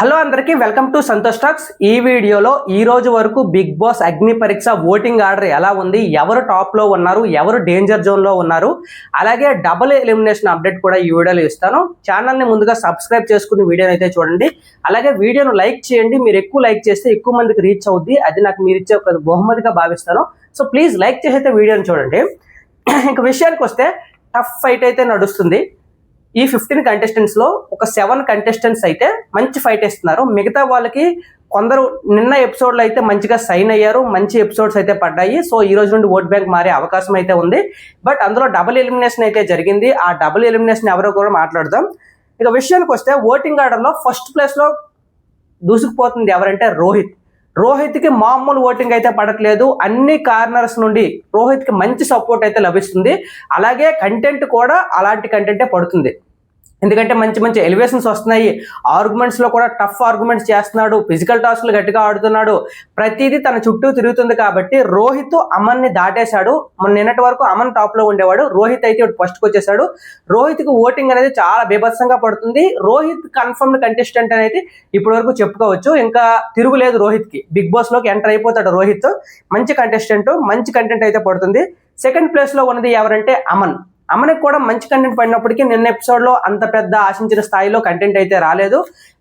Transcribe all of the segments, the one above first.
Hello అందరికీ welcome to Santosh talks. ఈ వీడియోలో ఈ రోజు వరకు బిగ్ బాస్ అగ్ని పరీక్ష ఓటింగ్ ఆర్డర్ ఎలా ఉంది, ఎవరు టాప్ లో ఉన్నారు, ఎవరు డేంజర్ జోన్ లో ఉన్నారు, అలాగే డబుల్ ఎలిమినేషన్ అప్డేట్ కూడా ఈ వీడియోలో ఇస్తాను. ఛానల్ ని ముందుగా సబ్స్క్రైబ్ చేసుకుని వీడియోని అయితే చూడండి. అలాగే వీడియోను లైక్ చేయండి. మీరు ఎక్కువ లైక్ చేస్తే ఎక్కువ మందికి రీచ్ అవుద్ది. అది నాకు మీరు ఇచ్చే ఒక బహుమతిగా భావిస్తాను. సో ప్లీజ్ లైక్ చేసి అయితే వీడియోని చూడండి. ఇంక విషయానికి వస్తే టఫ్ ఫైట్ అయితే నడుస్తుంది. ఈ 15 కంటెస్టెంట్స్లో ఒక 7 కంటెస్టెంట్స్ అయితే మంచి ఫైట్ ఇస్తున్నారు. మిగతా వాళ్ళకి కొందరు నిన్న ఎపిసోడ్లో అయితే మంచిగా సైన్ అయ్యారు, మంచి ఎపిసోడ్స్ అయితే పడ్డాయి. సో ఈ రోజు నుండి ఓట్ బ్యాంక్ మారే అవకాశం అయితే ఉంది. బట్ అందులో డబుల్ ఎలిమినేషన్ అయితే జరిగింది. ఆ డబుల్ ఎలిమినేషన్ ఎవరో కూడా మాట్లాడదాం. ఇక విషయానికి వస్తే ఓటింగ్ ఆర్డర్లో ఫస్ట్ ప్లేస్లో దూసుకుపోతుంది ఎవరంటే రోహిత్కి మామూలు ఓటింగ్ అయితే పడట్లేదు. అన్ని కార్నర్స్ నుండి రోహిత్కి మంచి సపోర్ట్ అయితే లభిస్తుంది. అలాగే కంటెంట్ కూడా అలాంటి కంటెంటే పడుతుంది. ఎందుకంటే మంచి మంచి ఎలివేషన్స్ వస్తున్నాయి. ఆర్గ్యుమెంట్స్లో కూడా టఫ్ ఆర్గ్యుమెంట్స్ చేస్తున్నాడు, ఫిజికల్ టాస్క్లు గట్టిగా ఆడుతున్నాడు, ప్రతిదీ తన చుట్టూ తిరుగుతుంది. కాబట్టి రోహిత్ అమన్ని దాటేశాడు. నిన్నటి వరకు అమన్ టాప్లో ఉండేవాడు, రోహిత్ అయితే ఫస్ట్కి వచ్చేసాడు. రోహిత్కి ఓటింగ్ అనేది చాలా బీభత్సంగా పడుతుంది. రోహిత్ కన్ఫర్మ్డ్ కంటెస్టెంట్ అనేది ఇప్పటి వరకు చెప్పుకోవచ్చు. ఇంకా తిరుగులేదు రోహిత్కి. బిగ్ బాస్లోకి ఎంటర్ అయిపోతాడు రోహిత్. మంచి కంటెస్టెంట్, మంచి కంటెంట్ అయితే పడుతుంది. సెకండ్ ప్లేస్లో ఉన్నది ఎవరంటే అమన్కి కూడా మంచి కంటెంట్ పడినప్పటికీ నిన్న ఎపిసోడ్లో అంత పెద్ద ఆశించిన స్థాయిలో కంటెంట్ అయితే రాలేదు.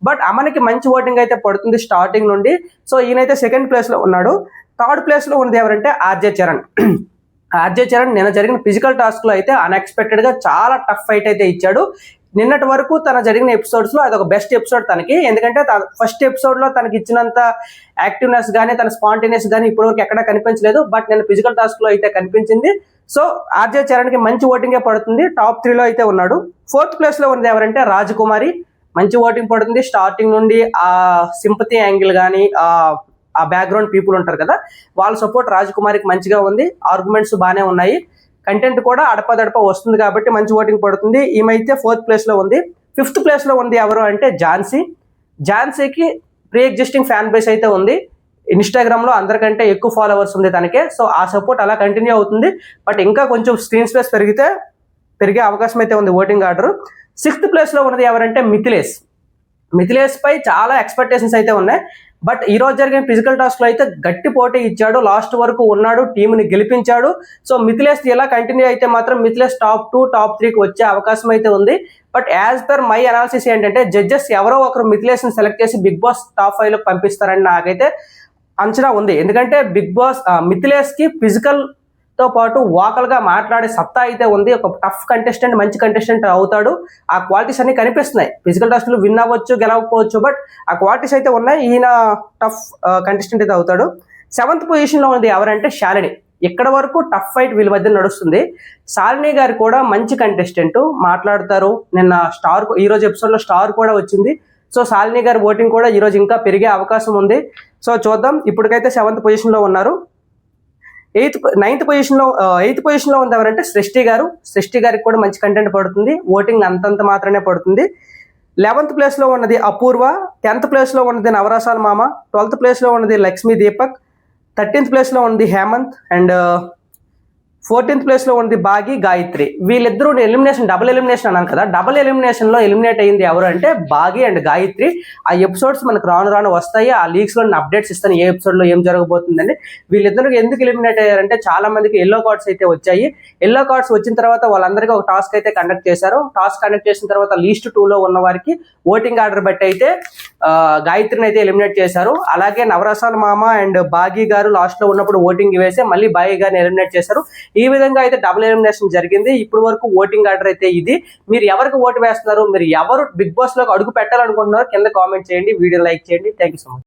బట్ అమన్కి మంచి ఓటింగ్ అయితే పడుతుంది స్టార్టింగ్ నుండి. సో ఈయనైతే సెకండ్ ప్లేస్లో ఉన్నాడు. థర్డ్ ప్లేస్లో ఉన్నది ఎవరంటే ఆర్జే చరణ్ నిన్న జరిగిన ఫిజికల్ టాస్క్లో అయితే అన్ఎక్స్పెక్టెడ్గా చాలా టఫ్ ఫైట్ అయితే ఇచ్చాడు. నిన్నటి వరకు తన జరిగిన ఎపిసోడ్స్లో అదొక బెస్ట్ ఎపిసోడ్ తనకి. ఎందుకంటే ఫస్ట్ ఎపిసోడ్లో తనకి ఇచ్చినంత యాక్టివ్నెస్ కానీ తన స్పాంటేనియస్ కానీ ఇప్పటివరకు ఎక్కడా కనిపించలేదు. బట్ నేను ఫిజికల్ టాస్క్లో అయితే కనిపించింది. సో ఆర్జే చరణ్కి మంచి ఓటింగే పడుతుంది. టాప్ 3లో అయితే ఉన్నాడు. ఫోర్త్ ప్లేస్లో ఉన్నది ఎవరంటే రాజకుమారి. మంచి ఓటింగ్ పడుతుంది. స్టార్టింగ్ నుండి ఆ సింపతి యాంగిల్ కానీ ఆ బ్యాక్గ్రౌండ్ పీపుల్ ఉంటారు కదా, వాళ్ళ సపోర్ట్ రాజకుమారికి మంచిగా ఉంది. ఆర్గ్యుమెంట్స్ బాగానే ఉన్నాయి. కంటెంట్ కూడా అడపదడప వస్తుంది కాబట్టి మంచి ఓటింగ్ పడుతుంది. ఈమెయితే 4th ప్లేస్లో ఉంది. 5th ప్లేస్లో ఉంది ఎవరు అంటే ఝాన్సీకి ప్రీ ఎగ్జిస్టింగ్ ఫ్యాన్ బేస్ అయితే ఉంది. ఇన్స్టాగ్రామ్లో అందరికంటే ఎక్కువ ఫాలోవర్స్ ఉంది తనకే. సో ఆ సపోర్ట్ అలా కంటిన్యూ అవుతుంది. బట్ ఇంకా కొంచెం స్క్రీన్ స్పేస్ పెరిగే అవకాశం అయితే ఉంది ఓటింగ్ ఆర్డర్. 6th ప్లేస్లో ఉన్నది ఎవరంటే మిథిలేష్ పై చాలా ఎక్స్పెక్టేషన్స్ అయితే ఉన్నాయి. బట్ ఈ రోజు జరిగిన ఫిజికల్ టాస్క్లో అయితే గట్టి పోటీ ఇచ్చాడు, లాస్ట్ వరకు ఉన్నాడు, టీంని గెలిపించాడు. సో మిథిలేష్ ఇలా కంటిన్యూ అయితే మాత్రం మిథిలేష్ టాప్ 2, టాప్ 3కి వచ్చే అవకాశం అయితే ఉంది. But as per my analysis ఏంటంటే జడ్జెస్ ఎవరో ఒకరు మిథిలేష్ని సెలెక్ట్ చేసి బిగ్ బాస్ టాప్ 5లోకి పంపిస్తారని నాకైతే అంచనా ఉంది. ఎందుకంటే బిగ్ బాస్ మిథిలేష్కి ఫిజికల్తో పాటు వాకల్గా మాట్లాడే సత్తా అయితే ఉంది. ఒక టఫ్ కంటెస్టెంట్, మంచి కంటెస్టెంట్ అవుతాడు. ఆ క్వాలిటీస్ అన్ని కనిపిస్తున్నాయి. ఫిజికల్ టాస్క్లు విన్ అవ్వచ్చు, గెలవకపోవచ్చు, బట్ ఆ క్వాలిటీస్ అయితే ఉన్నాయి. ఈయన టఫ్ కంటెస్టెంట్ అయితే అవుతాడు. 7th పొజిషన్లో ఉంది ఎవరంటే శాలిని. ఇక్కడ వరకు టఫ్ ఫైట్ వీళ్ళ మధ్య నడుస్తుంది. శాలిని గారు కూడా మంచి కంటెస్టెంట్, మాట్లాడతారు. నిన్న ఈ రోజు ఎపిసోడ్లో స్టార్ కూడా వచ్చింది. సో శాలిని గారి ఓటింగ్ కూడా ఈరోజు ఇంకా పెరిగే అవకాశం ఉంది. సో చూద్దాం. ఇప్పటికైతే 7th పొజిషన్లో ఉన్నారు. 8th పొజిషన్లో ఉంది ఎవరంటే సృష్టి గారికి కూడా మంచి కంటెంట్ పడుతుంది. ఓటింగ్ అంతంత మాత్రమే పడుతుంది. 11th ప్లేస్లో ఉన్నది అపూర్వ. 10th ప్లేస్లో ఉన్నది నవరసాల మామ. 12th ప్లేస్లో ఉన్నది లక్ష్మీ దీపక్. 13th ప్లేస్లో ఉంది హేమంత్. అండ్ 14th ప్లేస్లో ఉంది బాగి, గాయత్రి. వీళ్ళిద్దరూ డబుల్ ఎలిమినేషన్ అన్నాను కదా. డబుల్ ఎలిమినేషన్లో ఎలిమినేట్ అయింది ఎవరు అంటే బాగి అండ్ గాయత్రి. ఆ ఎపిసోడ్స్ మనకు రాను వస్తాయి. ఆ లీగ్స్లో నేను అప్డేట్స్ ఇస్తాను ఏ ఎపిసోడ్లో ఏం జరగబోతుందని. వీళ్ళిద్దరూ ఎందుకు ఎలిమినేట్ అయ్యారంటే చాలా మందికి ఎల్లో కార్డ్స్ అయితే వచ్చాయి. ఎల్లో కార్డ్స్ వచ్చిన తర్వాత వాళ్ళందరికీ ఒక టాస్క్ అయితే కండక్ట్ చేశారు. టాస్క్ కండక్ట్ చేసిన తర్వాత లీస్ట్ 2లో ఉన్న వారికి ఓటింగ్ ఆర్డర్ బట్టి అయితే గాయత్రిని అయితే ఎలిమినేట్ చేశారు. అలాగే నవరసాల మామ అండ్ బాగి గారు లాస్ట్లో ఉన్నప్పుడు ఓటింగ్ వేసి మళ్ళీ బాగి గారిని ఎలిమినేట్ చేశారు. ఈ విధంగా అయితే డబుల్ ఎలిమినేషన్ జరిగింది. ఇప్పటి వరకు ఓటింగ్ ఆర్డర్ అయితే ఇది. మీరు ఎవరికి ఓటు వేస్తున్నారు, మీరు ఎవరు బిగ్ బాస్ లోకి అడుగు పెట్టాలనుకుంటున్నారో కింద కామెంట్ చేయండి, వీడియో లైక్ చేయండి. Thank you so much.